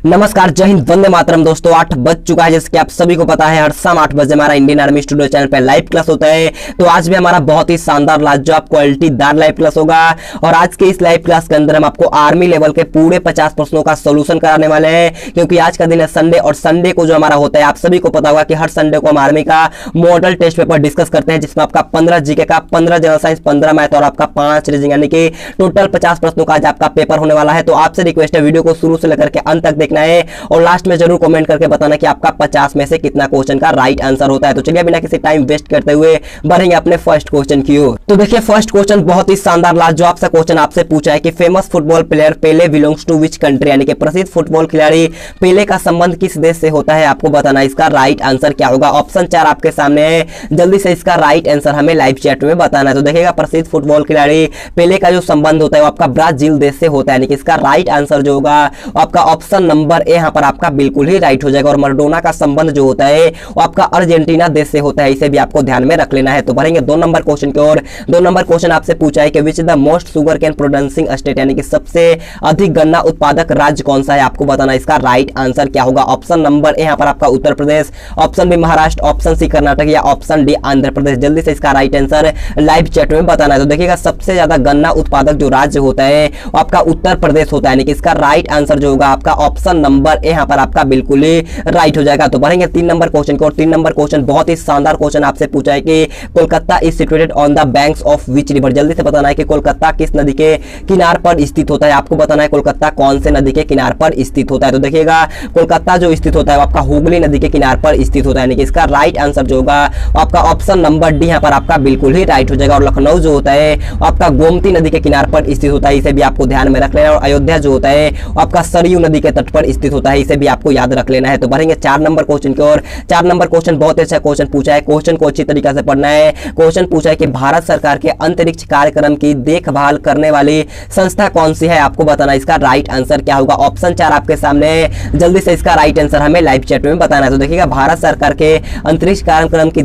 नमस्कार, जय हिंद, वंदे मातरम। दोस्तों 8 बज चुका है, जैसे कि आप सभी को पता है हर शाम 8 बजे हमारा इंडियन आर्मी स्टूडियो चैनल पे लाइव क्लास होता है। तो आज भी हमारा बहुत ही शानदार लाजवाब क्वालिटीदार लाइव क्लास होगा और आज के इस लाइव क्लास के अंदर हम आपको आर्मी लेवल के पूरे 50 प्रश्नों का सोल्यूशन कराने वाले हैं, क्योंकि आज का दिन है संडे और संडे को जो हमारा होता है आप सभी को पता होगा कि हर संडे को हम आर्मी का मॉडल टेस्ट पेपर डिस्कस करते हैं, जिसमें आपका 15 जीके का, 15 जनरल साइंस, 15 मैथ और आपका 5 रीजनिंग, यानी कि टोटल 50 प्रश्नों का आज आपका पेपर होने वाला है। तो आपसे रिक्वेस्ट है वीडियो को शुरू से लेकर के अंत तक देखना है और लास्ट में जरूर कमेंट करके बताना कि आपका 50 में से कितना क्वेश्चन का राइट आंसर होता है। तो चलिए बिना किसी टाइम वेस्ट करते हुए बढ़ेंगे अपने फर्स्ट क्वेश्चन की ओर। तो देखिए फर्स्ट क्वेश्चन बहुत ही शानदार लाजवाब सा क्वेश्चन आपसे पूछा है कि famous football player Pele belongs to which country, यानी कि प्रसिद्ध फुटबॉल खिलाड़ी पेले का संबंध किस देश से होता है, आपको बताना इसका राइट आंसर क्या होगा। ऑप्शन 4 आपके सामने है, जल्दी से इसका राइट आंसर हमें लाइव चैट में बताना है। तो देखिएगा प्रसिद्ध फुटबॉल खिलाड़ी पेले का जो संबंध होता है वो आपका ब्राजील देश से होता है, यानी कि इसका राइट आंसर जो होगा आपका ऑप्शन नंबर ए यहाँ पर आपका बिल्कुल ही राइट हो जाएगा। और मराडोना का संबंध जो होता है वो आपका अर्जेंटीना देश से होता है, इसे भी आपको ध्यान में रख लेना है। तो बढ़ेंगे 2 नंबर क्वेश्चन की ओर। 2 नंबर क्वेश्चन आपसे पूछा है कि which is the most sugar cane producing state, यानी कि सबसे अधिक गन्ना उत्पादक राज्य कौन सा है, आपको बताना इसका राइट आंसर क्या होगा। ऑप्शन नंबर ए यहाँ पर आपका Uttar Pradesh, option B Maharashtra, option C Karnataka या ऑप्शन डी आंध्र प्रदेश। जल्दी से इसका राइट आंसर लाइव चैट में बताना है। तो देखिएगा सबसे ज्यादा गन्ना उत्पादक जो राज्य होता है वो आपका उत्तर प्रदेश होता है, यानी कि इसका राइट आंसर जो होगा आपका ऑप्शन नंबर ए यहाँ पर आपका बिल्कुल ही राइट हो जाएगा। तो बढ़ेंगे 3 नंबर क्वेश्चन को। और 3 नंबर क्वेश्चन बहुत ही शानदार क्वेश्चन आपसे पूछा है कि Kolkata is situated on the banks of which river. जल्दी से बताना है कि कोलकाता किस नदी के किनार पर स्थित होता है, आपको बताना है कोलकाता कौन से नदी के किनार पर स्थित होता है। तो देखिएगा कोलकाता जो स्थित होता है वो आपका हुगली नदी के किनार पर स्थित होता है, यानी कि इसका राइट आंसर जो होगा आपका ऑप्शन नंबर डी यहाँ पर आपका बिल्कुल ही राइट हो जाएगा। और लखनऊ जो होता है आपका गोमती नदी के किनार पर स्थित होता है, इसे भी आपको ध्यान में रख लेना। और अयोध्या जो होता है आपका सरयू नदी के तट पर स्थित होता है, इसे भी आपको याद रख लेना है। तो बढ़ेंगे 4 नंबर क्वेश्चन की ओर। 4 नंबर क्वेश्चन बहुत अच्छा क्वेश्चन पूछा है, क्वेश्चन को अच्छी तरीके से पढ़ना है। क्वेश्चन पूछा है कि भारत सरकार के अंतरिक्ष कार्यक्रम की देखभाल करने वाली संस्था कौन सी है, आपको बताना इसका राइट आंसर क्या होगा। ऑप्शन 4 आपके सामने है, जल्दी से इसका राइट आंसर हमें लाइव चैट में बताना है। तो देखिएगा भारत सरकार के अंतरिक्ष कार्यक्रम की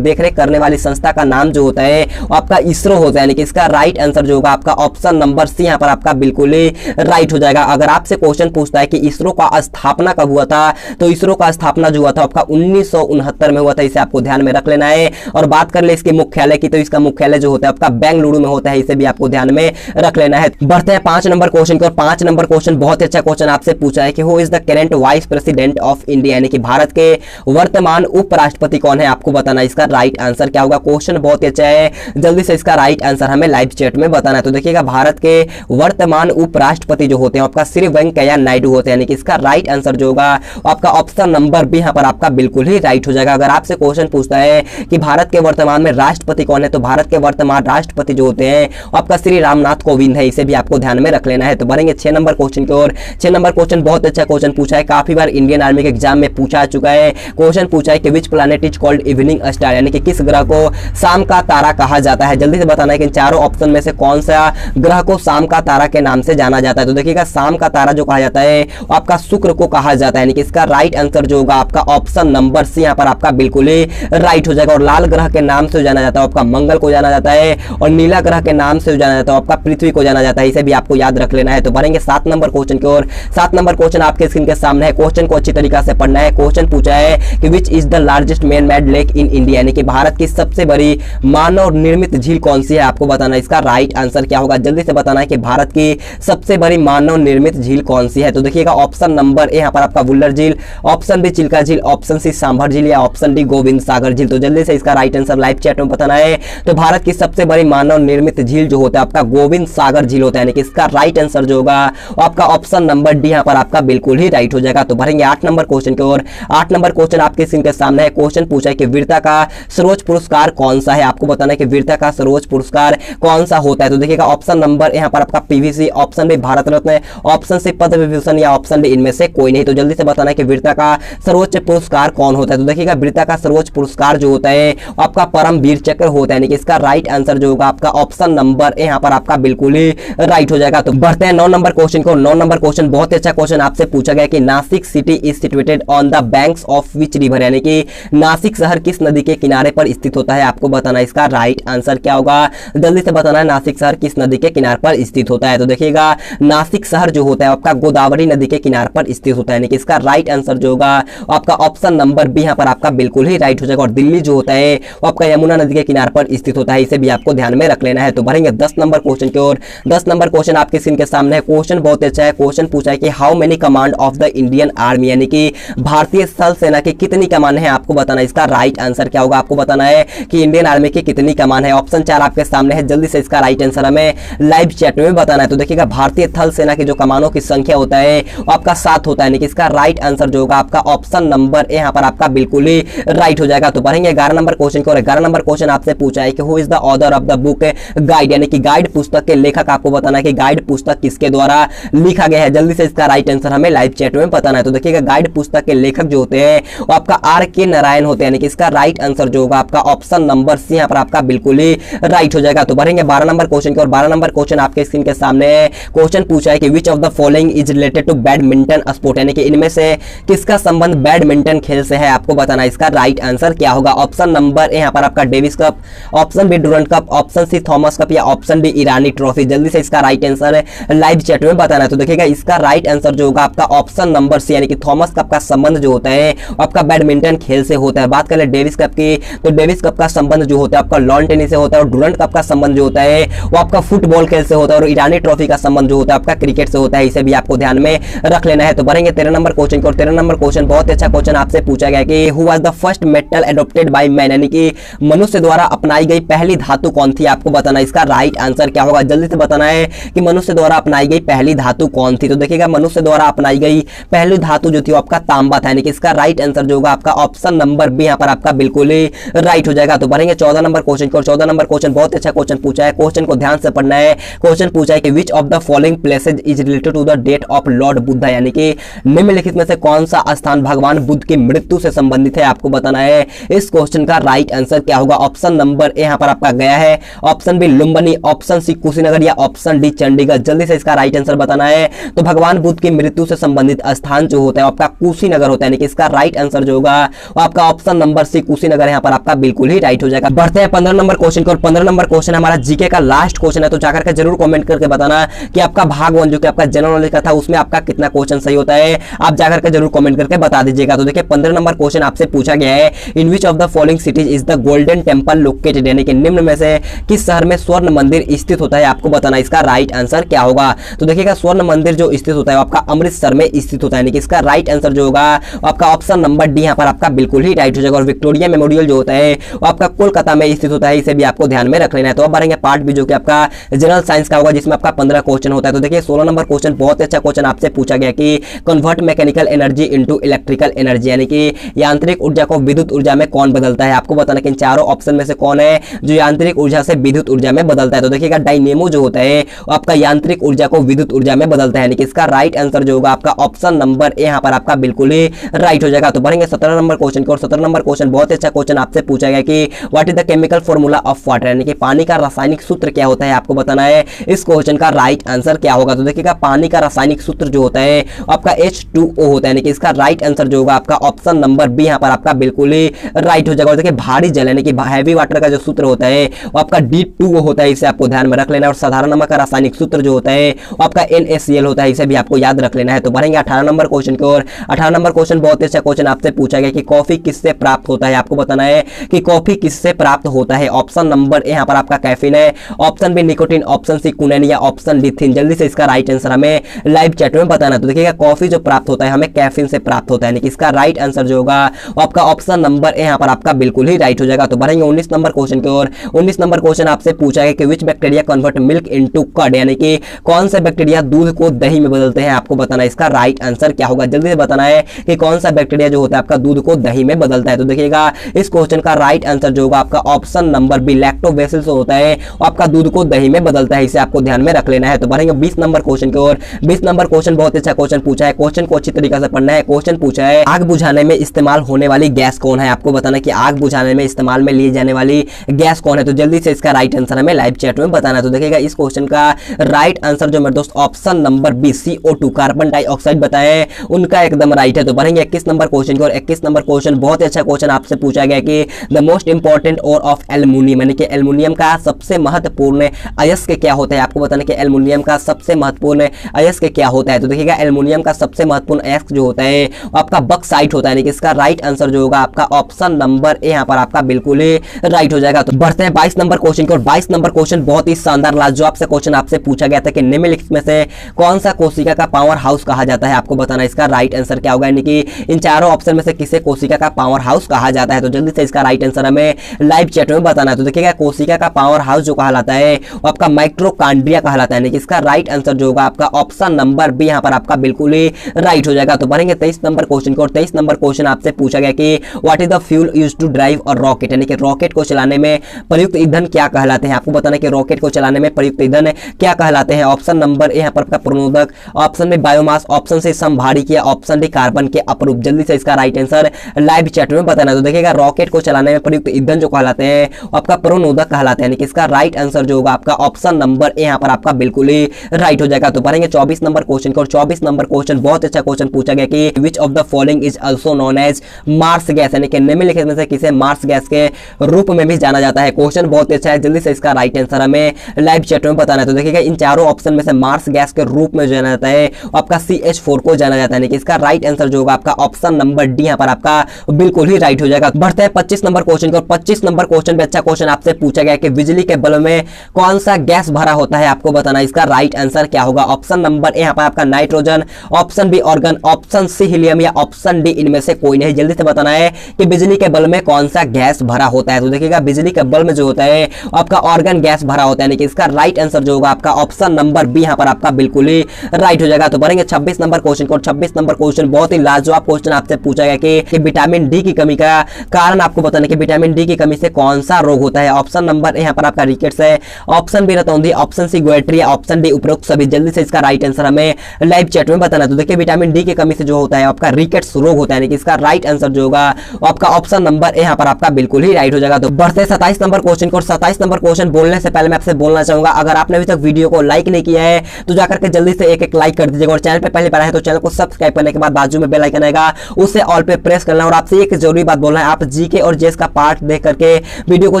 देखरेख करने वाली संस्था का नाम जो होता है वो आपका इसरो होता है, यानी कि इसका राइट आंसर जो होगा आपका ऑप्शन नंबर सी यहाँ पर आपका बिल्कुल ही राइट हो जाएगा। अगर आपसे क्वेश्चन पूछता है कि इसरो का स्थापना कब हुआ था, तो इसरो का स्थापना जो हुआ था आपका 1969 में हुआ था, इसे आपको ध्यान में रख लेना है। और बात कर ले इसके मुख्यालय की, तो इसका मुख्यालय जो होता है आपका बेंगलुरु में होता है, इसे भी आपको ध्यान में रख लेना है। बढ़ते हैं 5 नंबर क्वेश्चन की। और 5 नंबर क्वेश्चन बहुत अच्छा क्वेश्चन आपसे पूछा है कि who is the current vice president of India, यानी कि भारत के वर्तमान उपराष्ट्रपति कौन है, आपको बताना इसका राइट आंसर क्या होगा। क्वेश्चन बहुत अच्छा है, जल्दी से इसका राइट आंसर हमें लाइव चैट में बताना है। तो देखिएगा भारत के वर्तमान उपराष्ट्रपति जो होते हैं आपका श्री वेंकैया नायडू होते हैं, यानी कि इसका राइट आंसर जो होगा आपका ऑप्शन नंबर बी यहाँ पर आपका बिल्कुल ही राइट हो जाएगा। अगर आपसे क्वेश्चन पूछता है कि भारत के वर्तमान में राष्ट्रपति कौन है, तो भारत के वर्तमान राष्ट्रपति जो होते हैं आपका श्री रामनाथ कोविंद है, इसे भी आपको ध्यान में रख लेना है। तो बढ़ेंगे 6 नंबर क्वेश्चन की ओर। 6 नंबर क्वेश्चन बहुत अच्छा क्वेश्चन पूछा है, काफी बार इंडियन आर्मी के एग्जाम में पूछा चुका है। क्वेश्चन पूछा है कि which planet is called evening star, यानी कि किस ग्रह को शाम का तारा कहा जाता है। जल्दी से बताना है कि इन चारों ऑप्शन में से कौन सा ग्रह को शाम का तारा के नाम से जाना जाता है। तो देखिएगा शाम का तारा जो कहा जाता है आपका शुक्र को कहा जाता है, यानी कि इसका राइट आंसर जो होगा आपका ऑप्शन नंबर सी यहाँ पर आपका बिल्कुल ही राइट हो जाएगा। और लाल ग्रह के नाम से जाना जाता है आपका मंगल को जाना जाता है, और नीला ग्रह के नाम से जाना जाता है आपका पृथ्वी को जाना जाता है, इसे भी आपको याद रख लेना है। तो बढ़ेंगे 7 नंबर क्वेश्चन की ओर। 7 नंबर क्वेश्चन आपके स्क्रीन के सामने है, क्वेश्चन को अच्छी तरीके से पढ़ना है। क्वेश्चन पूछा है कि which is the largest man made lake in India, यानी कि भारत की सबसे बड़ी मानव निर्मित झील कौन सी है, आपको बताना इसका राइट आंसर क्या होगा। जल्दी से बताना है कि भारत की सबसे बड़ी मानव निर्मित झील कौन सी है। तो देखिएगा ऑप्शन नंबर ए यहाँ पर आपका वुल्लर झील, ऑप्शन बी चिल्का झील, ऑप्शन सी सांभर झील या ऑप्शन डी गोविंद सागर झील। तो जल्दी से इसका राइट आंसर लाइव चैट में बताना है। तो भारत की सबसे बड़ी मानव निर्मित झील जो होता है आपका गोविंद सागर झील होता है, यानी कि इसका राइट आंसर जो होगा आपका ऑप्शन नंबर डी यहाँ पर आपका बिल्कुल ही राइट हो जाएगा। तो बढ़ेंगे 8 नंबर क्वेश्चन की ओर। 8 नंबर क्वेश्चन आपके स्क्रीन के सामने है, क्वेश्चन पूछा है कि वीरता का सर्वोच्च पुरस्कार कौन सा है, आपको बताना है कि वीरता का सर्वोच्च पुरस्कार कौन सा होता है। तो देखिएगा ऑप्शन नंबर यहाँ पर आपका PVC, option B Bharat Ratna, option C Padma Vibhushan या ऑप्शन डी इनमें से कोई नहीं। तो जल्दी से बताना है कि वीरता का सर्वोच्च पुरस्कार कौन होता है। तो देखिएगा वीरता का सर्वोच्च पुरस्कार जो होता है आपका परम वीर चक्र होता है, यानी कि इसका राइट आंसर जो होगा आपका ऑप्शन नंबर यहाँ पर आपका बिल्कुल ही राइट हो जाएगा। तो बढ़ते हैं 9 नंबर क्वेश्चन को। 9 नंबर क्वेश्चन बहुत अच्छा क्वेश्चन आपसे पूछा गया कि Nashik city is situated on the banks of which river, यानी कि नासिक शहर किस नदी के किनारे पर स्थित होता है, आपको बताना इसका राइट आंसर क्या होगा। जल्दी से बताना है नासिक शहर किस नदी के किनारे पर स्थित होता है। तो देखिएगा नासिक शहर जो होता है आपका गोदावरी नदी नदी के किनारे पर स्थित होता है, यानी कि इसका राइट आंसर जो होगा आपका ऑप्शन नंबर बी यहाँ पर आपका बिल्कुल ही राइट हो जाएगा। और दिल्ली जो होता है वो आपका यमुना नदी के किनारे पर स्थित होता है, इसे भी आपको ध्यान में रख लेना है। तो बढ़ेंगे 10 नंबर क्वेश्चन की ओर। 10 नंबर क्वेश्चन आपके स्क्रीन के सामने है। क्वेश्चन बहुत अच्छा है। क्वेश्चन पूछा है कि how many command of the Indian army, यानी कि भारतीय स्थल सेना की कितनी कमान है आपको बताना है। इसका राइट आंसर क्या होगा, आपको बताना है कि इंडियन आर्मी की कितनी कमान है। ऑप्शन 4 आपके सामने है, जल्दी से इसका राइट आंसर हमें लाइव चैट में बताना है। तो देखिएगा भारतीय थल सेना की जो कमानों की संख्या होता है वो आपका 7 होता है, यानी कि इसका राइट आंसर जो होगा आपका ऑप्शन नंबर ए यहाँ पर आपका बिल्कुल ही राइट हो जाएगा। तो बढ़ेंगे 11 नंबर क्वेश्चन को। 11 नंबर क्वेश्चन आपसे पूछा है कि who is the author of the book guide, यानी कि गाइड पुस्तक के लेखक आपको बताना है कि गाइड पुस्तक किसके द्वारा लिखा गया है। जल्दी से इसका राइट आंसर हमें लाइव चैट में बताना है। तो देखिएगा गाइड पुस्तक के लेखक जो होते हैं वो आपका R.K. नारायण होते हैं, यानी कि इसका राइट आंसर जो होगा आपका ऑप्शन नंबर सी यहाँ पर आपका बिल्कुल ही राइट हो जाएगा। तो बढ़ेंगे 12 नंबर क्वेश्चन की और 12 नंबर क्वेश्चन आपके स्क्रीन के सामने है। क्वेश्चन पूछा है कि which of the following is related to badminton sport, यानी कि इनमें से किसका संबंध बैडमिंटन खेल से है आपको बताना है। इसका राइट आंसर क्या होगा। ऑप्शन नंबर ए यहाँ पर आपका Davis cup, option B Durand cup, option C Thomas cup या ऑप्शन डी ईरानी ट्रॉफी। जल्दी से इसका राइट आंसर लाइव चैट में बताना है। तो देखिएगा इसका राइट आंसर जो होगा आपका ऑप्शन नंबर सी, यानी कि थॉमस कप का संबंध जो होता है आपका बैडमिंटन खेल से होता है। बात करें डेविस कप की, तो डेविस कप का संबंध जो होता है आपका लॉन टेनिस से होता है और डुरंट कप का संबंध जो होता है वो आपका फुटबॉल खेल से होता है और ईरानी ट्रॉफी का संबंध जो होता है आपका क्रिकेट से होता है, इसे भी आपको ध्यान में रख लेना है। तो बढ़ेंगे 13 नंबर क्वेश्चन को। और 13 नंबर क्वेश्चन बहुत अच्छा क्वेश्चन आपसे पूछा गया कि who was the first metal adopted by man, यानी कि मनुष्य द्वारा अपनाई गई पहली धातु कौन थी आपको बताना। इसका राइट आंसर क्या होगा, जल्दी से बताना है कि मनुष्य द्वारा अपनाई गई पहली धातु कौन थी। तो देखिएगा मनुष्य द्वारा अपनाई गई पहली धातु जो थी आपका तांबा था, यानी कि इसका राइट आंसर जो होगा आपका ऑप्शन नंबर बी यहाँ पर आपका बिल्कुल ही राइट हो जाएगा। तो बढ़ेंगे 14 नंबर क्वेश्चन को। 14 नंबर क्वेश्चन बहुत अच्छा क्वेश्चन पूछा है। क्वेश्चन को ध्यान से पढ़ना है। क्वेश्चन पूछा है कि which of the following places is related to the date of lord Buddha, यानी कि निम्नलिखित में से कौन सा स्थान भगवान बुद्ध की मृत्यु से संबंधित है आपको बताना है। इस क्वेश्चन का राइट आंसर क्या होगा। ऑप्शन नंबर ए यहाँ पर आपका गया है, option B Lumbini, option C Kushinagar या ऑप्शन डी चंडीगढ़। जल्दी से इसका राइट आंसर बताना है। तो भगवान बुद्ध की मृत्यु से संबंधित स्थान जो होता है आपका कुशीनगर होता है, यानी कि इसका राइट आंसर जो होगा आपका ऑप्शन नंबर सी कुशीनगर यहाँ पर आपका बिल्कुल ही राइट हो जाएगा। बढ़ते हैं 15 नंबर क्वेश्चन को। और 15 नंबर क्वेश्चन हमारा जीके का लास्ट क्वेश्चन है, तो जाकर के जरूर कमेंट करके बताना कि आपका भाग 1 जो कि आपका जनरल नॉलेज का था उसमें आपका कितना क्वेश्चन सही होता है, आप जाकर के जरूर कमेंट करके बता दीजिएगा। तो देखिए 15 नंबर क्वेश्चन आपसे पूछा गया है, in which of the following cities is the Golden Temple located, यानी कि निम्न में से किस शहर में स्वर्ण मंदिर स्थित होता है आपको बताना। इसका राइट आंसर क्या होगा। तो देखिएगा स्वर्ण मंदिर जो स्थित होता है आपका अमृतसर में स्थित होता है, यानी कि इसका राइट आंसर जो होगा आपका ऑप्शन नंबर डी यहाँ पर आपका बिल्कुल ही राइट हो जाएगा। और विक्टोरिया मेमोरियल जो होता है वो आपका कोलकाता में स्थित होता है, इसे भी आपको ध्यान में रख लेना है। तो अब बढ़ेंगे पार्ट बी जो कि आपका जनरल साइंस का होगा, जिसमें आपका 15 क्वेश्चन होता है। तो देखिए 16 नंबर क्वेश्चन बहुत अच्छा क्वेश्चन आपसे पूछा गया कि convert mechanical energy into electrical energy, यानी कि यांत्रिक ऊर्जा को विद्युत ऊर्जा में कौन बदलता है आपको बताना कि इन चारों ऑप्शन में से कौन है जो यांत्रिक ऊर्जा से विद्युत ऊर्जा में बदलता है। तो देखिएगा डायनेमो जो होता है वो आपका यांत्रिक ऊर्जा को विद्युत ऊर्जा में बदलता है, यानी कि इसका राइट आंसर जो होगा आपका ऑप्शन नंबर ए यहाँ पर आपका बिल्कुल ही राइट हो जाएगा। तो बढ़ेंगे 17 नंबर क्वेश्चन को। और 17 नंबर क्वेश्चन बहुत अच्छा क्वेश्चन आपसे पूछा गया कि what is the chemical formula of water, यानी कि पानी का रासायनिक सूत्र क्या होता है आपको बताना है। इस क्वेश्चन का राइट आंसर क्या होगा। तो देखिएगा पानी का रासायनिक सूत्र जो होता है आपका H2O होता है, यानी कि इसका राइट आंसर जो होगा आपका ऑप्शन नंबर बी यहाँ पर आपका बिल्कुल ही राइट हो जाएगा। और देखिए भारी जल यानी कि हैवी वाटर का जो सूत्र होता है वो आपका D2O होता है, इसे आपको ध्यान में रख लेना है। और साधारण नमक का रासायनिक सूत्र जो होता है वो आपका NaCl होता है, इसे भी आपको याद रख लेना है। तो बढ़ेंगे 18 नंबर क्वेश्चन की ओर। 18 नंबर क्वेश्चन बहुत अच्छा क्वेश्चन आपसे पूछा गया कि कॉफी किससे प्राप्त होता है आपको बताना है कि कॉफी किससे प्राप्त होता है। ऑप्शन नंबर ए यहाँ पर आपका कैफीन है, option B nicotine, option C कुनैन या ऑप्शन डी थिन। जल्दी से इसका राइट आंसर हमें लाइव चैट में बताना। तो देखिएगा कॉफी जो प्राप्त होता है हमें कैफीन से प्राप्त होता है, यानी कि इसका राइट आंसर जो होगा आपका ऑप्शन नंबर ए यहाँ पर आपका बिल्कुल ही राइट हो जाएगा। तो बढ़ेंगे 19 नंबर क्वेश्चन की ओर। 19 नंबर क्वेश्चन आपसे पूछा है कि which bacteria convert milk into curd, यानी कि कौन से बैक्टीरिया दूध को दही में बदलते हैं आपको बताना है। इसका राइट आंसर क्या होगा, जल्दी से बताना है कि कौन सा बैक्टीरिया जो होता है आपका दूध को दही में बदलता है। तो देखिएगा इस क्वेश्चन का राइट आंसर जो होगा आपका ऑप्शन नंबर बी लैक्टोबैसिलस होता है, आपका दूध को दही में बदलता है, इसे आपको ध्यान में रख लेना है। तो बढ़ेंगे 20 नंबर क्वेश्चन की ओर। 20 नंबर क्वेश्चन बहुत अच्छा क्वेश्चन पूछा है, क्वेश्चन को अच्छी तरीके से पढ़ना है। क्वेश्चन पूछा है आग बुझाने में इस्तेमाल होने वाली गैस कौन है आपको बताना कि आग बुझाने में इस्तेमाल में ली जाने वाली गैस कौन है। तो जल्दी से इसका राइट आंसर हमें लाइव चैट में बताना है। तो देखिएगा इस क्वेश्चन का राइट आंसर जो मेरे दोस्त option number B CO2 carbon dioxide बताएं उनका एकदम राइट है। तो बढ़ेंगे 21 नंबर क्वेश्चन की और 21 नंबर क्वेश्चन बहुत अच्छा क्वेश्चन आपसे पूछा गया कि the most important ore of aluminium, यानी कि एल्युमिनियम का सबसे महत्वपूर्ण अयस्क क्या होता है आपको बताना कि एल्युमिनियम का सबसे महत्वपूर्ण अयस्क क्या होता है। तो देखिएगा एल्युमिनियम का सबसे महत्वपूर्ण अयस्क जो होता है आपका बक्साइट होता है, यानी कि इसका राइट आंसर जो होगा आपका ऑप्शन नंबर ए यहाँ पर आपका बिल्कुल ही राइट हो जाएगा। तो बढ़ते हैं 22 नंबर क्वेश्चन की, और 22 नंबर क्वेश्चन बहुत ही शानदार लाजवाब से क्वेश्चन आपसे पूछा गया था कि निम्नलिखित में से कौन सा कोशिका का पावर हाउस कहा जाता है, आपको बताना इसका राइट आंसर क्या होगा, यानी कि इन चारों ऑप्शन में से किसे कोशिका का पावर हाउस कहा जाता है। तो जल्दी से इसका राइट आंसर हमें लाइव चैट में बताना है। तो देखिएगा कोशिका का पावर हाउस जो कहलाता है वो आपका माइटोकॉन्ड्रिया कहलाता है, यानी कि इसका राइट आंसर जो होगा आपका ऑप्शन नंबर बी यहाँ पर आपका बिल्कुल ही राइट हो जाएगा। तो बढ़ेंगे 23 नंबर क्वेश्चन को, और 23 नंबर क्वेश्चन आपसे पूछा गया कि what is the fuel used to drive a rocket, यानी कि रॉकेट को चलाने में प्रयुक्त ईंधन क्या कहलाते हैं, आपको बताना कि रॉकेट को चलाने में प्रयुक्त ईंधन क्या कहलाते हैं। ऑप्शन नंबर ए यहाँ पर आपका प्रणोदक, ऑप्शन में बायोमास, ऑप्शन से समभारिक, या ऑप्शन डी कार्बन के अपरूप। जल्दी से इसका राइट आंसर लाइव चैट में बताना। तो देखिएगा रॉकेट को चलाने में प्रयुक्त ईंधन जो कहलाते हैं आपका प्रणोदक कहलाते हैं, यानी कि इसका राइट आंसर जो होगा आपका ऑप्शन नंबर ए यहाँ पर आपका बिल्कुल ही राइट हो जाएगा। तो पढ़ेंगे 24 नंबर क्वेश्चन को, और 24 नंबर क्वेश्चन बहुत अच्छा क्वेश्चन पूछा गया कि which of the following is also known as marsh gas, यानी कि निम्नलिखित में से किसे मार्स गैस के रूप में भी जाना जाता है। क्वेश्चन बहुत अच्छा है, जल्दी से इसका राइट आंसर हमें लाइव चैट में बताना है। तो देखिएगा इन चारों ऑप्शन में से मार्स गैस के रूप में जाना जाता है आपका CH4 को जाना जाता है, यानी कि इसका राइट आंसर जो होगा आपका ऑप्शन नंबर डी यहाँ पर आपका बिल्कुल ही राइट हो जाएगा। बढ़ते हैं 25 नंबर क्वेश्चन को, 25 नंबर क्वेश्चन पे अच्छा क्वेश्चन आपसे पूछा गया कि बिजली के बल्ब में कौन सा गैस भरा होता है, आपको बताना इसका राइट आंसर क्या होगा। ऑप्शन नंबर ए यहाँ पर आपका nitrogen, option B argon, option C helium, या ऑप्शन डी इनमें से कोई नहीं। जल्दी से बताना है कि बिजली के बल्ब में कौन सा गैस भरा होता है। तो देखिएगा बिजली के बल्ब में जो होता है आपका ऑर्गन गैस भरा होता है, यानी कि इसका राइट आंसर जो होगा आपका ऑप्शन नंबर बी यहाँ पर आपका बिल्कुल ही राइट हो जाएगा। तो बढ़ेंगे 26 नंबर क्वेश्चन को, 26 नंबर क्वेश्चन बहुत ही लाजवाब क्वेश्चन आपसे पूछा गया कि विटामिन डी की कमी का कारण आपको बताना कि विटामिन डी की कमी से कौन सा रोग होता है। ऑप्शन नंबर यहाँ पर आपका रिकेट्स है, ऑप्शन बी रतौंधी, option C goitre, option D उपरोक्त सभी। जल्दी से इसका राइट आंसर हमें लाइव चैट में बताना। तो देखिए विटामिन डी की कमी से जो होता है आपका रिकेट्स रोग होता है, यानी कि इसका राइट आंसर जो होगा आपका ऑप्शन नंबर यहाँ पर आपका बिल्कुल ही राइट हो जाएगा। तो बढ़ते 27 नंबर क्वेश्चन को, 27 नंबर क्वेश्चन बोलने से पहले मैं आपसे बोलना चाहूंगा अगर आपने अभी तक वीडियो को लाइक नहीं किया है तो जाकर के जल्दी से एक लाइक कर दीजिएगा, और चैनल पे पहली बार है तो चैनल को सब्सक्राइब करने के बाद बाजू में बेल आइकन आएगा उससे ऑल पे प्रेस करना। और आपसे एक जरूरी बात बोलना है, आप जीके और जेएस का पार्ट देख करके वीडियो को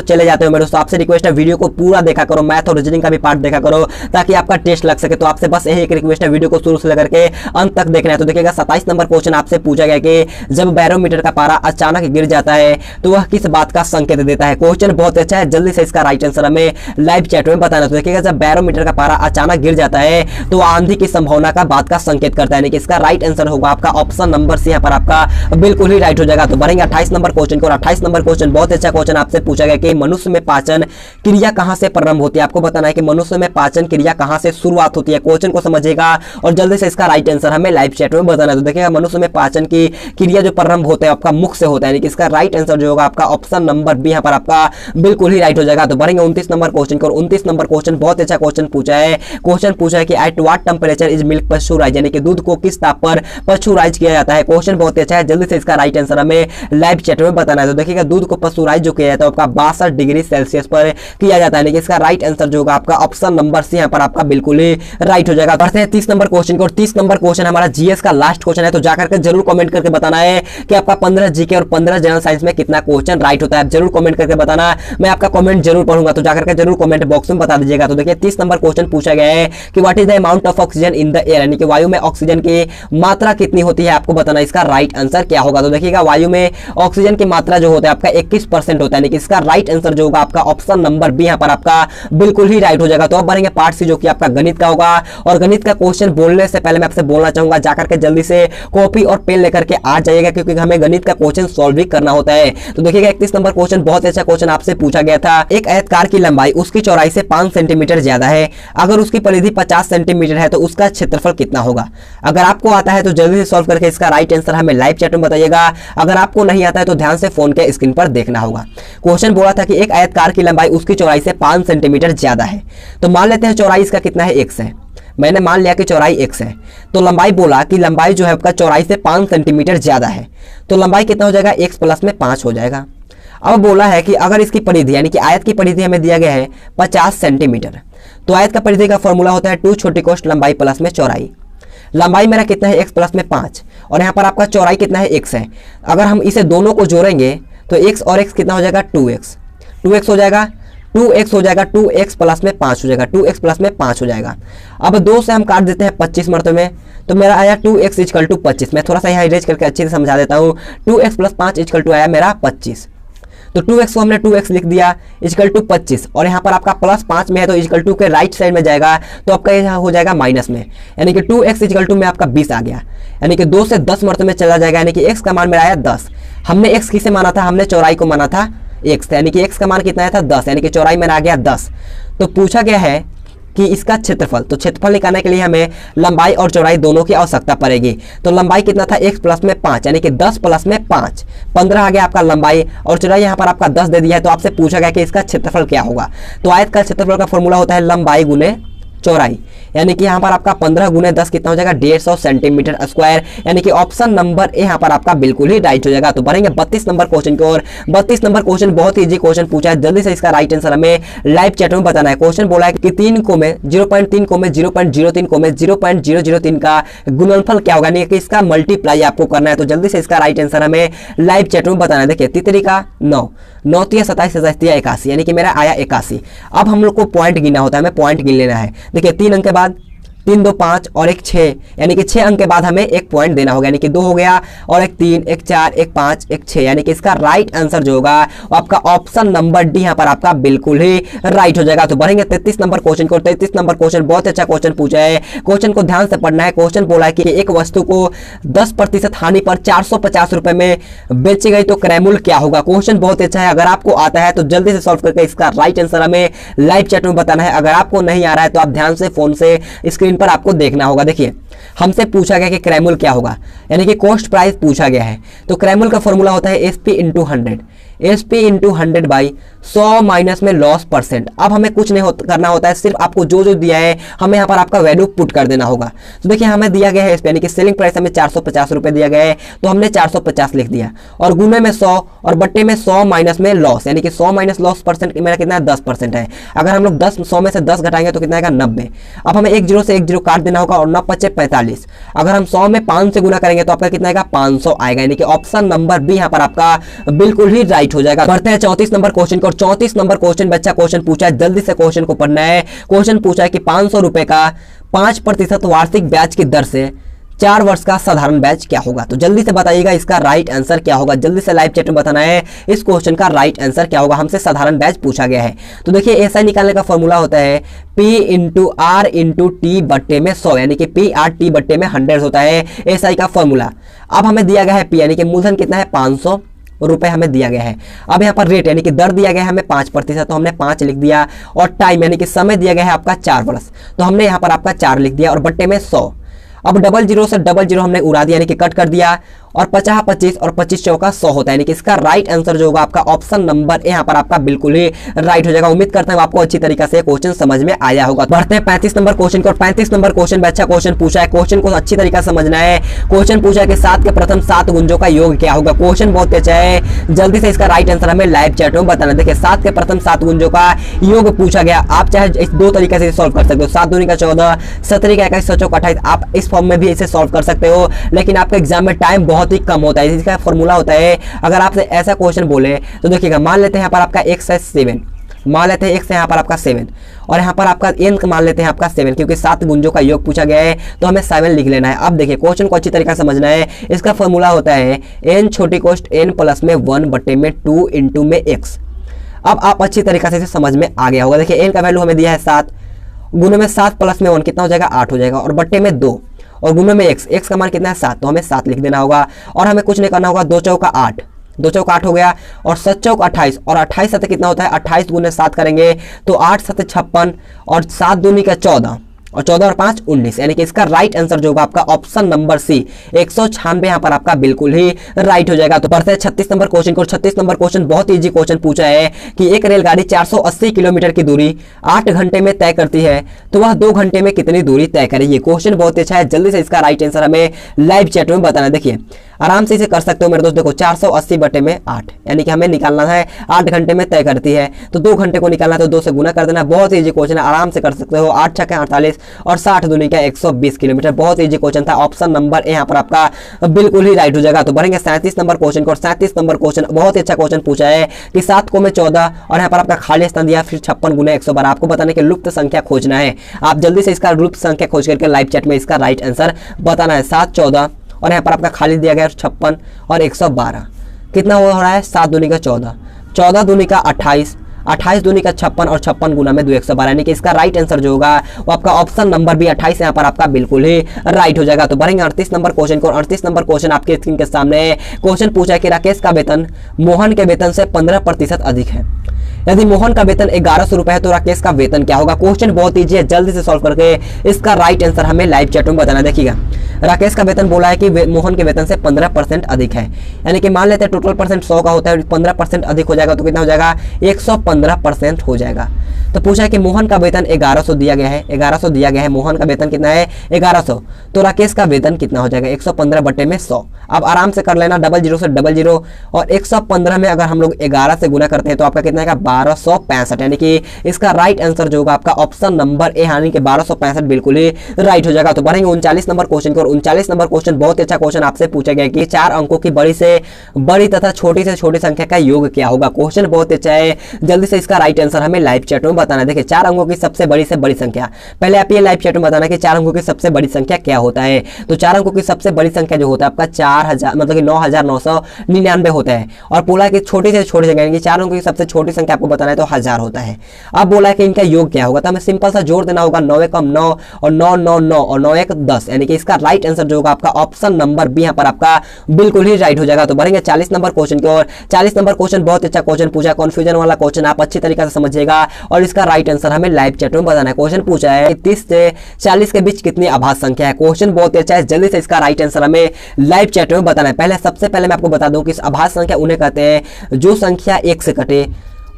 चले जाते हो मेरे दोस्तों, आपसे रिक्वेस्ट है वीडियो को पूरा देखा करो, मैथ और रीजनिंग का भी पार्ट देखा करो ताकि आपका टेस्ट लग सके। तो आपसे बस यही एक रिक्वेस्ट है, वीडियो को शुरू से लेकर के अंत तक देखना है। तो देखिएगा 27 नंबर क्वेश्चन आपसे पूछा गया कि जब बैरोमीटर का पारा अचानक गिर जाता है तो वह किस बात का संकेत देता है। क्वेश्चन बहुत अच्छा है, जल्दी से इसका राइट आंसर हमें लाइव चैट में बताना। तो देखिएगा जब बैरोमीटर का पारा अचानक गिर जाता है तो आंधी की संभावना का बात का संकेत करता है, यानी कि इसका राइट आंसर होगा आपका ऑप्शन नंबर सी यहाँ पर आपका बिल्कुल ही राइट हो जाएगा। तो बढ़ेंगे 28 नंबर क्वेश्चन को, 28 नंबर क्वेश्चन बहुत अच्छा क्वेश्चन आपसे पूछा गया कि मनुष्य में पाचन क्रिया कहां से प्रारंभ होती है। आपको बताना है कि मनुष्य में पाचन क्रिया कहां से शुरुआत होती है। क्वेश्चन को समझिएगा और जल्दी से इसका राइट आंसर हमें लाइव चैट में बताना है। तो देखिएगा मनुष्य में पाचन की क्रिया जो प्रारंभ होता है आपका मुख से होता है, यानी कि इसका राइट आंसर जो होगा आपका ऑप्शन नंबर बी यहाँ पर आपका बिल्कुल ही राइट हो जाएगा। तो बढ़ेंगे 29 नंबर क्वेश्चन को, 29 नंबर क्वेश्चन बहुत अच्छा क्वेश्चन पूछा है। क्वेश्चन पूछा है कि at what temperature is milk pasteurised, यानी कि दूध को किस ताप पर पश्चराइज किया जाता है। क्वेश्चन बहुत अच्छा है, जल्दी से इसका राइट आंसर हमें लाइव चैट में बताना है। तो देखिएगा दूध को पश्चराइज जो किया जाता है आपका 62 डिग्री सेल्सियस पर किया जाता है, यानी कि इसका राइट आंसर जो होगा आपका ऑप्शन नंबर सी यहाँ पर आपका बिल्कुल ही राइट हो जाएगा। बढ़ते हैं 30 नंबर क्वेश्चन को, 30 नंबर क्वेश्चन हमारा जीएस का लास्ट क्वेश्चन है। तो जाकर के जरूर कमेंट करके बताना है कि आपका 15 जीके और 15 जनरल साइंस में कितना क्वेश्चन राइट होता है। आप जरूर कमेंट करके बताना, मैं आपका कमेंट जरूर पढ़ूंगा, तो जाकर के जरूर कमेंट बॉक्स में बता दीजिएगा। तो देखिए 30 नंबर क्वेश्चन पूछा गया है कि what is the amount of oxygen in the air, यानी कि वायु में ऑक्सीजन की मात्रा कितनी होती है, आपको बताना इसका राइट आंसर क्या होगा। तो देखिएगा वायु में ऑक्सीजन की मात्रा जो होता है आपका 21% होता है, यानी कि इसका राइट आंसर जो होगा आपका ऑप्शन नंबर बी यहाँ पर आपका बिल्कुल ही राइट हो जाएगा। तो अब बढ़ेंगे पार्ट सी जो कि आपका गणित का होगा, और गणित का क्वेश्चन बोलने से पहले मैं आपसे बोलना चाहूंगा जाकर के जल्दी से कॉपी और पेन लेकर के आ जाइएगा, क्योंकि हमें गणित का क्वेश्चन सॉल्व भी करना होता है। तो देखिएगा 31 नंबर क्वेश्चन बहुत अच्छा क्वेश्चन आपसे पूछा गया था। एक आयतकार की लंबाई उसकी चौड़ाई से 5 सेंटीमीटर ज्यादा है, अगर उसकी परिधि 50 सेंटीमीटर है तो उसका क्षेत्रफल कितना होगा। अगर आपको आता है तो जल्दी से सॉल्व करके इसका राइट आंसर हमें लाइव चैट में बताइएगा, अगर आपको नहीं आता है तो ध्यान से फोन के स्क्रीन पर देखना होगा। क्वेश्चन बोला था कि एक आयतकार की लंबाई उसकी चौड़ाई से 5 सेंटीमीटर ज्यादा है, तो मान लेते हैं चौड़ाई इसका कितना है, x है। मैंने मान लिया कि चौड़ाई x है, तो लंबाई बोला कि लंबाई जो है आपका चौड़ाई से 5 सेंटीमीटर ज्यादा है, तो लंबाई कितना हो जाएगा, x प्लस में 5 हो जाएगा। अब बोला है कि अगर इसकी परिधि यानी कि आयत की परिधि हमें दिया गया है 50 सेंटीमीटर, तो आयत का परिधि का फॉर्मूला होता है 2 छोटी कोष्ठ लंबाई प्लस में चौड़ाई। लंबाई मेरा कितना है, x प्लस में 5, और यहाँ पर आपका चौड़ाई कितना है, x है। अगर हम इसे दोनों को जोड़ेंगे तो x और x कितना हो जाएगा, 2x हो जाएगा। 2x हो जाएगा, 2x प्लस में 5 हो जाएगा, 2x प्लस में 5 हो जाएगा। अब 2 से हम काट देते हैं 25 मरतबे में, तो मेरा आया 2x इक्वल टू 25। मैं थोड़ा सा यहाँ इरेज करके अच्छे से समझा देता हूँ। 2x प्लस 5 इक्वल टू आया मेरा 25। तो 2x को हमने 2x लिख दिया इक्वल टू 25, और यहाँ पर आपका प्लस 5 में है तो इक्वल टू के राइट साइड में जाएगा, तो आपका यहाँ हो जाएगा माइनस में, यानी कि 2x इक्वल टू में आपका 20 आ गया, यानी कि 2 से 10 मरतबे में चला जाएगा, यानी कि x का मान मेरा आया 10। हमने x किसे माना था, हमने चौड़ाई को माना था x, यानी कि x का मान कितना आया था 10, यानी कि चौड़ाई मेरा आ गया 10। तो पूछा गया है कि इसका क्षेत्रफल, तो क्षेत्रफल निकालने के लिए हमें लंबाई और चौड़ाई दोनों की आवश्यकता पड़ेगी। तो लंबाई कितना था, x प्लस में 5, यानी कि 10 प्लस में 5, 15 आ गया आपका लंबाई, और चौड़ाई यहाँ पर आपका 10 दे दिया है। तो आपसे पूछा गया कि इसका क्षेत्रफल क्या होगा। तो आयत का क्षेत्रफल का फॉर्मूला होता है लंबाई गुने चौड़ाई, यानी कि यहाँ पर आपका 15 गुने 10 कितना हो जाएगा, 150 सेंटीमीटर स्क्वायर, यानी कि ऑप्शन नंबर ए यहाँ पर आपका बिल्कुल ही राइट हो जाएगा। तो बढ़ेंगे 32 नंबर क्वेश्चन की ओर। 32 नंबर क्वेश्चन बहुत ही इजी क्वेश्चन पूछा है, जल्दी से इसका राइट आंसर हमें लाइव चैट में बताना है। क्वेश्चन बोला है कि 3 को में 0.3 को में 0.03 को में 0.003 का गुणनफल क्या होगा, यानी कि इसका मल्टीप्लाई आपको करना है। तो जल्दी से इसका राइट आंसर हमें लाइव चैट में बताना है। देखिए तीसरी का 9, 9 3 27 27 81, यानी कि मेरा आया 81। अब हम लोग को पॉइंट गिनना होता है, हमें पॉइंट गिन लेना है। देखिए 3 अंक के बाद 3 2 5 और एक 6, यानी कि 6 अंक के बाद हमें एक पॉइंट देना होगा, यानी कि 2 हो गया, और एक 3 एक 4 एक 5 एक 6, यानी कि इसका राइट आंसर जो होगा आपका ऑप्शन नंबर डी यहाँ पर आपका बिल्कुल ही राइट हो जाएगा। तो बढ़ेंगे 33 नंबर क्वेश्चन को। 33 नंबर क्वेश्चन बहुत अच्छा क्वेश्चन पूछा है, क्वेश्चन को ध्यान से पढ़ना है। क्वेश्चन बोला है कि एक वस्तु को 10% हानि पर 450 रुपए में बेची गई तो क्रयमूल्य क्या होगा। क्वेश्चन बहुत अच्छा है, अगर आपको आता है तो जल्दी से सॉल्व करके इसका राइट आंसर हमें लाइव चैट में बताना है। अगर आपको नहीं आ रहा है तो आप ध्यान से फोन से स्क्रीन पर आपको देखना होगा। देखिए हमसे पूछा गया कि क्रयमूल्य क्या होगा, यानी कि कॉस्ट प्राइस पूछा गया है। तो क्रयमूल्य का फॉर्मूला होता है SP into 100, SP into 100 by 100 minus में लॉस परसेंट। अब हमें कुछ नहीं करना होता है, सिर्फ आपको जो जो दिया है हमें यहाँ पर आपका वैल्यू पुट कर देना होगा। तो देखिए हमें दिया गया है इस पे, यानी कि सेलिंग प्राइस हमें 450 रुपए दिया गया है, तो हमने 450 लिख दिया, और गुने में 100 और बट्टे में 100 माइनस में लॉस, यानी कि 100 माइनस लॉस परसेंट मेरा कितना है 10% है। अगर हम लोग 100 में से 10 घटाएंगे तो कितना आएगा 90। अब हमें एक जीरो से एक जीरो काट देना होगा, और 9 5 45। अगर हम 100 में 5 से गुना करेंगे तो आपका कितना आएगा 500 आएगा, यानी कि ऑप्शन नंबर बी यहाँ पर आपका बिल्कुल ही राइट हो जाएगा। बढ़ते हैं 34 नंबर क्वेश्चन को। 34 नंबर क्वेश्चन बच्चा क्वेश्चन पूछा है, जल्दी से क्वेश्चन को पढ़ना है। क्वेश्चन पूछा है कि 500 रुपए का 5% वार्षिक ब्याज की दर से 4 वर्ष का साधारण ब्याज क्या होगा। तो जल्दी से बताइएगा इसका राइट आंसर क्या होगा, जल्दी से लाइव चैट में बताना है इस क्वेश्चन का राइट आंसर क्या होगा। हमसे साधारण ब्याज पूछा गया है। तो देखिए ऐसा निकालने का फॉर्मूला होता है P into R into T बट्टे में 100, यानी कि पी आर टी बट्टे में 100 होता है एसआई का फॉर्मूला। अब हमें दिया गया है P, यानी कि मूलधन कितना है 500 रुपए हमें दिया गया है। अब यहाँ पर रेट यानी कि दर दिया गया है हमें 5%, तो हमने 5 लिख दिया, और टाइम यानी कि समय दिया गया है आपका 4 वर्ष, तो हमने यहाँ पर आपका 4 लिख दिया, और बट्टे में 100। अब 00 से 00 हमने उड़ा दिया, यानी कि कट कर दिया, और 50 25 और 25 चौका 100 होता है, यानी कि इसका राइट आंसर जो होगा आपका ऑप्शन नंबर यहाँ पर आपका बिल्कुल ही राइट हो जाएगा। उम्मीद करता हूँ आपको अच्छी तरीके से क्वेश्चन समझ में आया होगा। बढ़ते हैं 35 नंबर क्वेश्चन को। और 35 नंबर क्वेश्चन अच्छा क्वेश्चन पूछा है, क्वेश्चन को अच्छी तरीके से समझना है। क्वेश्चन पूछा है कि 7 के प्रथम 7 गुंजों का योग क्या होगा। क्वेश्चन बहुत अच्छा है, जल्दी से इसका राइट आंसर हमें लाइव चैट में बताना। देखिए 7 के प्रथम 7 गुंजों का योग पूछा गया, आप चाहे इस 2 तरीके से सॉल्व कर सकते हो, 7 दूनी का 14, 17 का 21, 7 28, आप इस फॉर्म में भी इसे सॉल्व कर सकते हो, लेकिन आपके एग्जाम में टाइम बहुत ही कम होता है। इसका फॉर्मूला होता है, अगर आपसे ऐसा क्वेश्चन बोले तो देखिएगा, मान लेते हैं यहाँ पर आपका x है 7, मान लेते हैं x है यहाँ पर आपका 7, और यहाँ पर आपका n मान लेते हैं आपका 7, क्योंकि 7 गुंजों का योग पूछा गया है तो हमें 7 लिख लेना है। अब देखिए क्वेश्चन को अच्छी तरीके से समझना है। इसका फॉर्मूला होता है n छोटी कोष्ट n प्लस में 1 बटे में 2 इंटू में x। अब आप अच्छी तरीके से इसे समझ में आ गया होगा। देखिए n का वैल्यू हमें दिया है 7, गुने में 7 प्लस में 1 कितना हो जाएगा 8 हो जाएगा, और बट्टे में 2, और गुने में x का मान कितना है 7, तो हमें 7 लिख देना होगा, और हमें कुछ नहीं करना होगा। 2 चौका 8, 2 चौका 8 हो गया, और 7 चौक 28, और 28 सत कितना होता है 28 गुने 7 करेंगे तो 8 7 56, और 7 दूनी का 14, और 14 और 5 19, यानी कि इसका राइट आंसर जो होगा आपका ऑप्शन नंबर सी 196 यहाँ पर आपका बिल्कुल ही राइट हो जाएगा। तो बढ़ते हैं 36 नंबर क्वेश्चन को। 36 नंबर क्वेश्चन बहुत इजी क्वेश्चन पूछा है कि एक रेलगाड़ी 480 किलोमीटर की दूरी 8 घंटे में तय करती है, तो वह 2 घंटे में कितनी दूरी तय करेगी। क्वेश्चन बहुत अच्छा है, जल्दी से इसका राइट आंसर हमें लाइव चैट में बताना। देखिए आराम से इसे कर सकते हो मेरे दोस्त। देखो 480 बटे में 8, यानी कि हमें निकालना है 8 घंटे में तय करती है, तो 2 घंटे को निकालना है तो 2 से गुना कर देना। बहुत ईजी क्वेश्चन है, आराम से कर सकते हो। 8 छक्के 48 और 60 दूनी का 120 किलोमीटर। बहुत ईजी क्वेश्चन था। ऑप्शन नंबर यहाँ पर आपका बिल्कुल ही राइट हो जाएगा। तो बढ़ेंगे 37 नंबर क्वेश्चन को, और 37 नंबर क्वेश्चन बहुत ही अच्छा क्वेश्चन पूछा है कि 7 को में 14 और यहाँ पर आपका खाली स्थान दिया, फिर 56 गुना 112। आपको बताने के लुप्त संख्या खोजना है। आप जल्दी से इसका लुप्त संख्या खोज करके लाइव चैट में इसका राइट आंसर बताना है। 7 14 और यहाँ पर आपका खाली दिया गया 56 और 112। कितना हो रहा है? 7 दूनी का 14, 14 दूनी का 28, 28 दूनी का 56 और 56 गुना में 2 112, यानी कि इसका राइट आंसर जो होगा वो आपका ऑप्शन नंबर भी 28 यहाँ पर आपका बिल्कुल ही राइट हो जाएगा। तो बढ़ेंगे 38 नंबर क्वेश्चन को। 38 नंबर क्वेश्चन आपके स्क्रीन के सामने क्वेश्चन पूछा है कि राकेश का वेतन मोहन के वेतन से 15% अधिक है। यदि मोहन का वेतन 1100 रुपए है तो राकेश का वेतन क्या होगा? क्वेश्चन बहुत ईजी है, जल्दी से सॉल्व करके इसका राइट आंसर हमें लाइव चैट में बताना। देखिएगा, राकेश का वेतन बोला है कि मोहन के वेतन से 15% अधिक है, यानी कि मान लेते हैं टोटल परसेंट 100 का होता है, 15% अधिक हो जाएगा तो कितना हो जाएगा? 115% हो जाएगा। तो पूछा है कि मोहन का वेतन 1100 दिया गया है, 1100 दिया गया है, मोहन का वेतन कितना है? 1100। तो राकेश का वेतन कितना हो जाएगा? 115 बटे में 100। अब आराम से कर लेना, 00 से 00 और 115 में अगर हम लोग 11 से गुना करते हैं तो आपका कितना आएगा? 1265, यानी कि इसका राइट आंसर जो होगा आपका ऑप्शन नंबर ए, यानी कि 1265 बिल्कुल ही राइट हो जाएगा। तो बढ़ेंगे 39 नंबर क्वेश्चन को। 39 नंबर क्वेश्चन बहुत ही अच्छा क्वेश्चन आपसे पूछा गया कि 4 अंकों की बड़ी से बड़ी तथा छोटी से छोटी संख्या का योग क्या होगा? क्वेश्चन बहुत अच्छा है, जल्दी से इसका राइट आंसर हमें लाइव चैट में बताना है। देखिए, 4 अंकों की सबसे बड़ी से बड़ी संख्या, पहले आप ये लाइव चैट में बताना कि 4 अंकों की सबसे बड़ी संख्या क्या होता है। तो 4 अंकों की सबसे बड़ी संख्या जो होता है आपका 4000 मतलब कि 9999 होता है। और बोला कि छोटी से छोटी संख्या, यानी कि 4 अंकों की सबसे छोटी संख्या आपको बताना है तो 1000 होता है। अब बोला है कि इनका योग क्या होगा, तो हमें सिंपल सा जोड़ देना होगा। 9 कम 9 और 9 9 9 और 9 1 10, यानी कि इसका राइट आंसर जो होगा आपका ऑप्शन नंबर बी यहाँ पर आपका बिल्कुल ही राइट हो जाएगा। तो बढ़ेंगे 40 नंबर क्वेश्चन की ओर। 40 नंबर क्वेश्चन बहुत अच्छा क्वेश्चन पूछा, कंफ्यूजन वाला क्वेश्चन, आप अच्छी तरीके से समझिएगा और इसका राइट आंसर हमें लाइव चैट में बताना है। क्वेश्चन पूछा है 30 से 40 के बीच कितनी आभास संख्या है? क्वेश्चन बहुत अच्छा है, जल्दी से इसका राइट आंसर हमें लाइव चैट में बताना है। सबसे पहले मैं आपको बता दूं कि आभास संख्या उन्हें कहते हैं जो संख्या 1 से कटे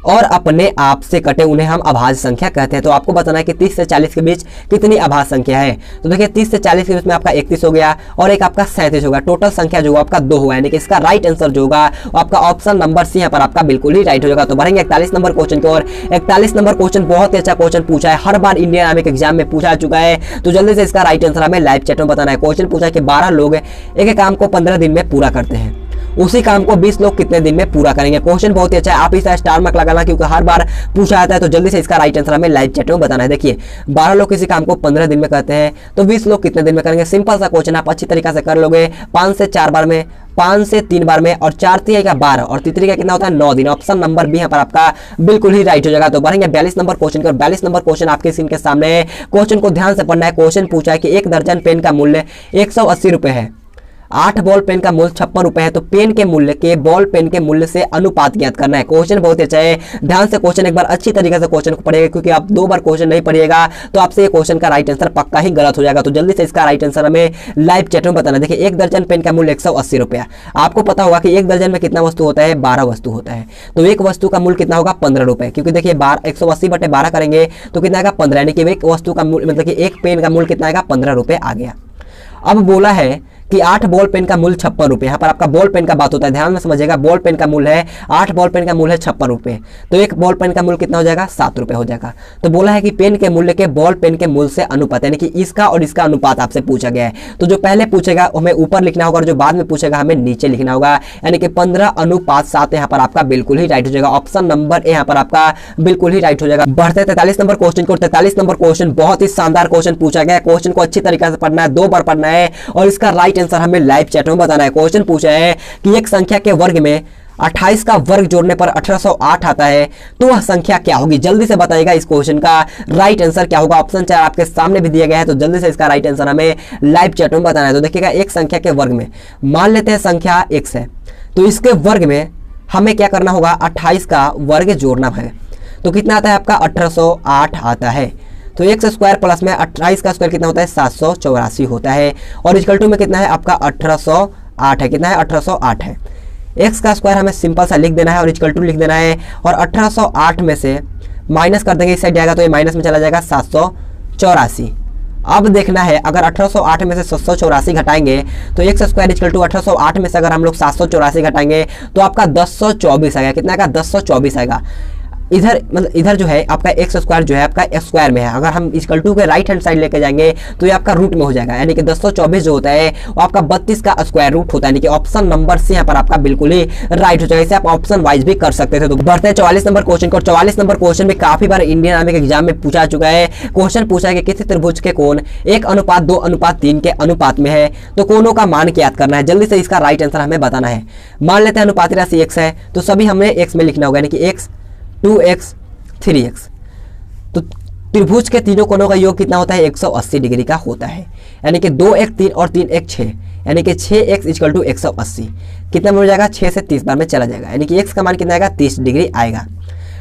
और अपने आप से कटे, उन्हें हम अभाज्य संख्या कहते हैं। तो आपको बताना है कि 30 से 40 के बीच कितनी अभाज्य संख्या है। तो देखिए 30 से 40 के बीच में आपका 31 हो गया और एक आपका 37 होगा, टोटल संख्या जो आपका 2 हुआ, यानी कि इसका राइट आंसर जो होगा आपका ऑप्शन नंबर सी यहाँ पर आपका बिल्कुल ही राइट हो जाएगा। तो बढ़ेंगे 41 नंबर क्वेश्चन की ओर। 41 नंबर क्वेश्चन बहुत ही अच्छा क्वेश्चन पूछा है, हर बार इंडियन आर्मी के एग्जाम में पूछा चुका है, तो जल्दी से इसका राइट आंसर हमें लाइव चैट में बताना है। क्वेश्चन पूछा है कि 12 लोग एक काम को 15 दिन में पूरा करते हैं, उसी काम को 20 लोग कितने दिन में पूरा करेंगे? क्वेश्चन बहुत ही अच्छा है, आप इस स्टार मार्क लगाना क्योंकि हर बार पूछा जाता है। तो जल्दी से इसका राइट आंसर हमें लाइव चैट में बताना है। देखिए 12 लोग किसी काम को 15 दिन में करते हैं तो 20 लोग कितने दिन में करेंगे? सिंपल सा क्वेश्चन, आप अच्छी तरीके से कर लोगे। 5 से 4 बार में, 5 से 3 बार में और 4 3 का 12 और तितली का कितना होता है? 9 दिन। ऑप्शन नंबर बी यहाँ पर आपका बिल्कुल ही राइट हो जाएगा। तो बढ़ेंगे 42 नंबर क्वेश्चन कर। 42 नंबर क्वेश्चन आपके स्क्रीन के सामने है, क्वेश्चन को ध्यान से पढ़ना है। क्वेश्चन पूछा है कि 1 दर्जन पेन का मूल्य 180 रुपए है, 8 बॉल पेन का मूल्य 56 रुपए है, तो पेन के मूल्य के बॉल पेन के मूल्य से अनुपात ज्ञात करना है। क्वेश्चन बहुत अच्छा है, ध्यान से क्वेश्चन एक बार अच्छी तरीके से क्वेश्चन को पढ़िएगा, क्योंकि आप 2 बार क्वेश्चन नहीं पढ़िएगा तो आपसे ये क्वेश्चन का राइट आंसर पक्का ही गलत हो जाएगा। तो जल्दी से इसका राइट आंसर हमें लाइव चैट में बताना। देखिए 1 दर्जन पेन का मूल्य 180 रुपया। आपको पता होगा कि 1 दर्जन में कितना वस्तु होता है? 12 वस्तु होता है, तो एक वस्तु का मूल्य कितना होगा? 15 रुपए, क्योंकि देखिए 180 बटे 12 करेंगे तो कितना आएगा? 15, यानी कि एक वस्तु का मूल्य मतलब कि एक पेन का मूल्य कितना आएगा? 15 रुपए आ गया। अब बोला है कि 8 बॉल पेन का मूल्य 56 रुपए, यहाँ पर आपका बॉल पेन का बात होता है, ध्यान में समझिएगा। बॉल पेन का मूल्य है 8 बॉल पेन का मूल्य है 56 रुपए, तो एक बॉल पेन का मूल्य कितना हो जाएगा? 7 रुपए हो जाएगा। तो बोला है कि पेन के मूल्य के बॉल पेन के मूल्य से अनुपात, यानी कि इसका और इसका अनुपात आपसे पूछा गया है। तो जो पहले पूछेगा हमें ऊपर लिखना होगा और जो बाद में पूछेगा हमें नीचे लिखना होगा, यानी कि 15:7 यहाँ पर आपका बिल्कुल ही राइट हो जाएगा। ऑप्शन नंबर ए यहाँ पर आपका बिल्कुल ही राइट हो जाएगा। बढ़ते 43 नंबर क्वेश्चन को। 43 नंबर क्वेश्चन बहुत ही शानदार क्वेश्चन पूछा गया है, क्वेश्चन को अच्छी तरीके से पढ़ना है, 2 बार पढ़ना है और इसका राइट आंसर हमें लाइव चैट में बताना है। क्वेश्चन पूछा है कि एक संख्या के वर्ग में 28 का वर्ग जोड़ने पर 1808 आता है, तो वह संख्या क्या होगी? जल्दी से बताइएगा इस क्वेश्चन का राइट आंसर क्या होगा। ऑप्शन 4 आपके सामने भी दिया गया है, तो जल्दी से इसका राइट आंसर हमें लाइव चैट में बताना है। तो देखिएगा एक संख्या के वर्ग में, मान लेते हैं संख्या x है, तो इसके वर्ग में हमें क्या करना होगा? 28 का वर्ग जोड़ना है, तो कितना आता है आपका? 1808 आता है। तो x स्क्वायर प्लस में 28 का स्क्वायर कितना होता है? 784 होता है, और इक्वल टू में कितना है आपका? 1808 है। कितना है? 1808 है। x का स्क्वायर हमें सिंपल सा लिख देना है और इक्वल टू लिख देना है, और 1808 में से माइनस कर देंगे, इस साइड जाएगा तो ये माइनस में चला जाएगा 784। अब देखना है अगर 1808 में से 784 घटाएंगे तो एक्स स्क्वायर इक्वल टू 1808 में से अगर हम लोग 784 घटाएंगे तो आपका 1024 आएगा। कितना आएगा? 1024 आएगा। इधर मतलब इधर जो है आपका एक्स स्क्वायर जो है आपका एक्स स्क्वायर में है, अगर हम इक्वल टू के राइट हैंड साइड लेके जाएंगे तो ये आपका रूट में हो जाएगा, यानी कि 1024 जो होता है वो आपका 32 का स्क्वायर रूट होता है, यानी कि ऑप्शन नंबर सी यहाँ पर आपका बिल्कुल ही राइट हो जाएगा। इसे आप ऑप्शन वाइज भी कर सकते थे। तो बढ़ते हैं 44 नंबर क्वेश्चन को। 44 नंबर क्वेश्चन में काफी बार इंडियन आर्मी के एग्जाम में पूछा चुका है। क्वेश्चन पूछा है कि किसी त्रिभुज के कोण 1:2:3 के अनुपात में है, तो कोणों का मान ज्ञात करना है। जल्दी से इसका राइट आंसर हमें बताना है। मान लेते हैं अनुपाती राशि एक्स है, तो सभी हमने एक्स में लिखना होगा, यानी कि एक्स 2x 3x। तो त्रिभुज के तीनों कोणों का योग कितना होता है? 180 डिग्री का होता है, यानी कि 2x 3 और 3x 6, यानी कि 6x इक्वल टू 180। कितना में हो जाएगा? 6 से 30 बार में चला जाएगा, यानी कि x का मान कितना आएगा? 30 डिग्री आएगा।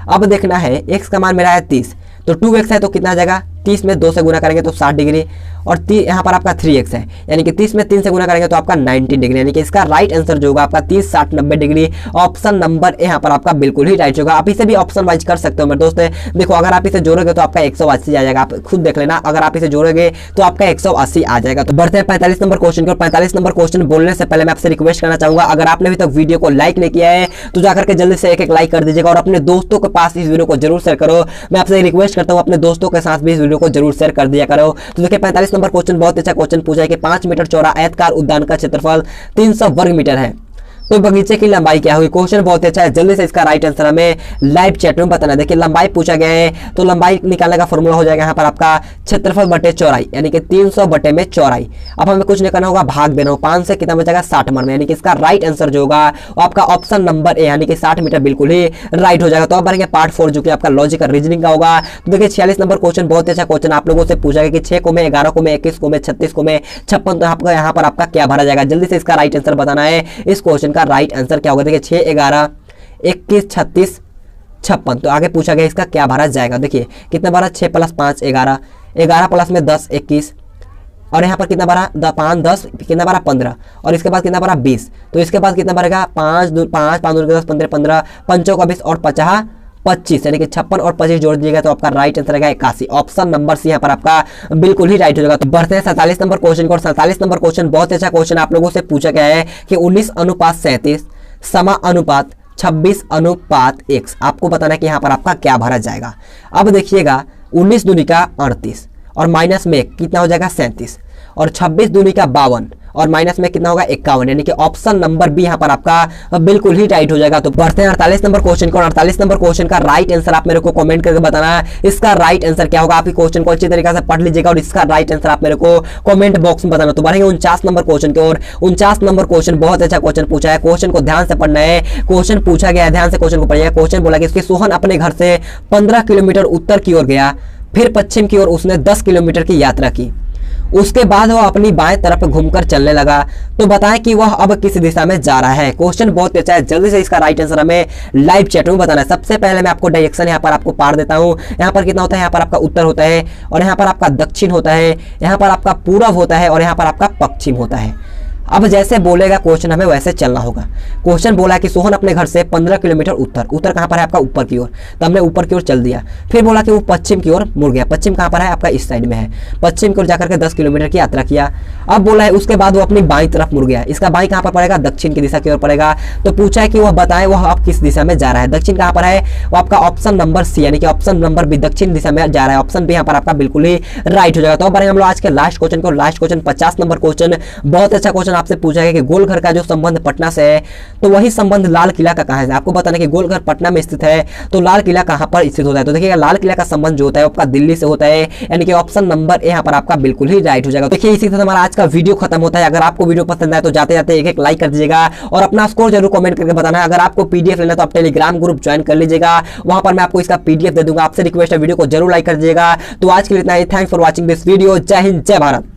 अब देखना है x का मान मेरा है 30, तो 2x है तो कितना आ जाएगा? 30 में 2 से गुना करेंगे तो 60 डिग्री, और यहाँ पर आपका 3x है, यानी कि 30 में 3 से गुना करेंगे तो आपका 90 डिग्री, यानी कि इसका राइट आंसर जो होगा आपका 30 60 90 डिग्री। ऑप्शन नंबर यहाँ पर आपका बिल्कुल ही राइट होगा। आप इसे भी ऑप्शन वाइज कर सकते हो मेरे दोस्त। देखो अगर आप इसे जोड़ोगे तो आपका 180 आ जाएगा, आप खुद देख लेना। अगर आप इसे जोड़ोगे तो आपका 180 आ जाएगा। तो बढ़ते हैं 45 नंबर क्वेश्चन को। 45 नंबर क्वेश्चन बोलने से पहले मैं आपसे रिक्वेस्ट करना चाहूंगा, अगर आपने अभी तक वीडियो को लाइक नहीं किया है तो जाकर के जल्दी से एक लाइक कर दीजिएगा और अपने दोस्तों के पास इस वीडियो को जरूर शेयर करो। मैं आपसे रिक्वेस्ट करता हूँ अपने दोस्तों के साथ भी इस वीडियो को जरूर शेयर कर दिया करो। तो देखिए 45 नंबर क्वेश्चन बहुत अच्छा क्वेश्चन पूछा है कि 5 मीटर चौड़ा आयताकार उद्यान का क्षेत्रफल 300 वर्ग मीटर है, तो बगीचे की लंबाई क्या होगी? क्वेश्चन बहुत अच्छा है। जल्दी से इसका राइट आंसर हमें लाइव चैट में बताना है। देखिए लंबाई पूछा गया है, तो लंबाई निकालने का फॉर्मूला हो जाएगा यहाँ पर आपका क्षेत्रफल बटे चौड़ाई, यानी कि 300 बटे में चौड़ाई। अब हमें कुछ नहीं करना होगा, भाग देना होगा। 5 से कितना बचेगा? 60 मार में, यानी कि इसका राइट आंसर जो होगा वो आपका ऑप्शन नंबर ए, यानी कि 60 मीटर बिल्कुल ही राइट हो जाएगा। तो अब बढ़ेंगे पार्ट 4 जो कि आपका लॉजिकल रीजनिंग का होगा। तो देखिए 46 नंबर क्वेश्चन बहुत अच्छा क्वेश्चन आप लोगों से पूछा गया कि 6 को में 11 को में 21 को में 36 को में 56, तो आपका यहाँ पर आपका क्या भरा जाएगा? जल्दी से इसका राइट आंसर बताना है। इस क्वेश्चन का राइट आंसर क्या होगा? देखिए 6 11 21 36 56, तो आगे पूछा गया इसका क्या भरा जाएगा। देखिए कितना भरा? 6 + 5 11, 11 प्लस में 10 21, और यहाँ पर कितना भरा? 5 10, कितना भरा? 15, और इसके बाद कितना भरा? 20, तो इसके बाद कितना भरेगा? 5 2 5 5 2 10 15 15 5 का 20 और 50 25, यानी कि 56 और 25 जोड़ दीजिएगा तो आपका राइट आंसर आएगा 81। ऑप्शन नंबर सी यहाँ पर आपका बिल्कुल ही राइट हो जाएगा। तो बढ़ते हैं 47 नंबर क्वेश्चन को। 47 नंबर क्वेश्चन बहुत अच्छा क्वेश्चन आप लोगों से पूछा गया है कि 19:37 समानुपात 26:1। आपको बताना है कि यहाँ पर आपका क्या भरा जाएगा। अब देखिएगा 19 दूनी का 38 और माइनस में कितना हो जाएगा? 37, और 26 दूनी का 52 और माइनस में कितना होगा? 51, यानी कि ऑप्शन नंबर बी यहाँ पर आपका बिल्कुल ही राइट हो जाएगा। तो बढ़ते हैं 48 नंबर क्वेश्चन को। 48 नंबर क्वेश्चन का राइट आंसर आप मेरे को कमेंट करके बताना है, इसका राइट आंसर क्या होगा। आप इस क्वेश्चन को अच्छी तरीके से पढ़ लीजिएगा और इसका राइट आंसर आप मेरे को कमेंट बॉक्स में बताना। तो बढ़ेंगे 49 नंबर क्वेश्चन की ओर। 49 नंबर क्वेश्चन बहुत अच्छा क्वेश्चन पूछा है। क्वेश्चन को ध्यान से पढ़ना है। क्वेश्चन पूछा गया है, ध्यान से क्वेश्चन को पढ़िएगा। क्वेश्चन बोला कि सोहन अपने घर से 15 किलोमीटर उत्तर की ओर गया, फिर पश्चिम की ओर उसने 10 किलोमीटर की यात्रा की, उसके बाद वह अपनी बाएं तरफ घूमकर चलने लगा, तो बताएं कि वह अब किस दिशा में जा रहा है। क्वेश्चन बहुत अच्छा है। जल्दी से इसका राइट आंसर हमें लाइव चैट में बताना है। सबसे पहले मैं आपको डायरेक्शन यहाँ पर आपको पार देता हूँ। यहाँ पर कितना होता है? यहाँ पर आपका उत्तर होता है, और यहाँ पर आपका दक्षिण होता है, यहाँ पर आपका पूरब होता है, और यहाँ पर आपका पश्चिम होता है। अब जैसे बोलेगा क्वेश्चन हमें वैसे चलना होगा। क्वेश्चन बोला कि सोहन अपने घर से 15 किलोमीटर उत्तर, उत्तर कहाँ पर है? आपका ऊपर की ओर, तो हमने ऊपर की ओर चल दिया। फिर बोला कि वो पश्चिम की ओर मुड़ गया। पश्चिम कहाँ पर है? आपका इस साइड में है। पश्चिम की ओर जाकर के 10 किलोमीटर की यात्रा किया। अब बोला है उसके बाद वो अपनी बाईं तरफ मुड़ गया। इसका बाईं कहाँ पर पड़ेगा? दक्षिण की दिशा की ओर पड़ेगा। तो पूछा है कि वह बताए वह अब किस दिशा में जा रहा है। दक्षिण कहाँ पर है? वो आपका ऑप्शन नंबर सी, यानी कि ऑप्शन नंबर बी दक्षिण दिशा में जा रहा है। ऑप्शन बी यहाँ पर आपका बिल्कुल ही राइट हो जाएगा। तो अब हम लोग आज के लास्ट क्वेश्चन को। लास्ट क्वेश्चन 50 नंबर क्वेश्चन बहुत अच्छा क्वेश्चन आपसे पूछा गया कि गोल घर का जो संबंध पटना से है, तो वही संबंध लाल किला का कहाँ है। आपको बताना है कि गोल घर पटना में स्थित है, तो लाल किला कहाँ पर स्थित होता है। तो देखिएगा लाल किला का संबंध जो होता है आपका दिल्ली से होता है, यानी कि ऑप्शन नंबर ए यहाँ पर आपका बिल्कुल ही राइट हो जाएगा। देखिए इसी तरह हमारा आज का वीडियो खत्म होता है। अगर आपको वीडियो पसंद आए तो जाते जाते एक लाइक कर दीजिएगा और अपना स्कोर जरूर कमेंट करके बताना है। अगर आपको पीडीएफ लेना तो आप टेलीग्राम ग्रुप ज्वाइन कर लीजिएगा, वहां पर मैं आपको इसका पीडीएफ दे दूंगा। आपसे रिक्वेस्ट है वीडियो को जरूर लाइक कर दीजिएगा। तो आज के लिए इतना ही। Thanks for watching this video. जय हिंद, जय भारत।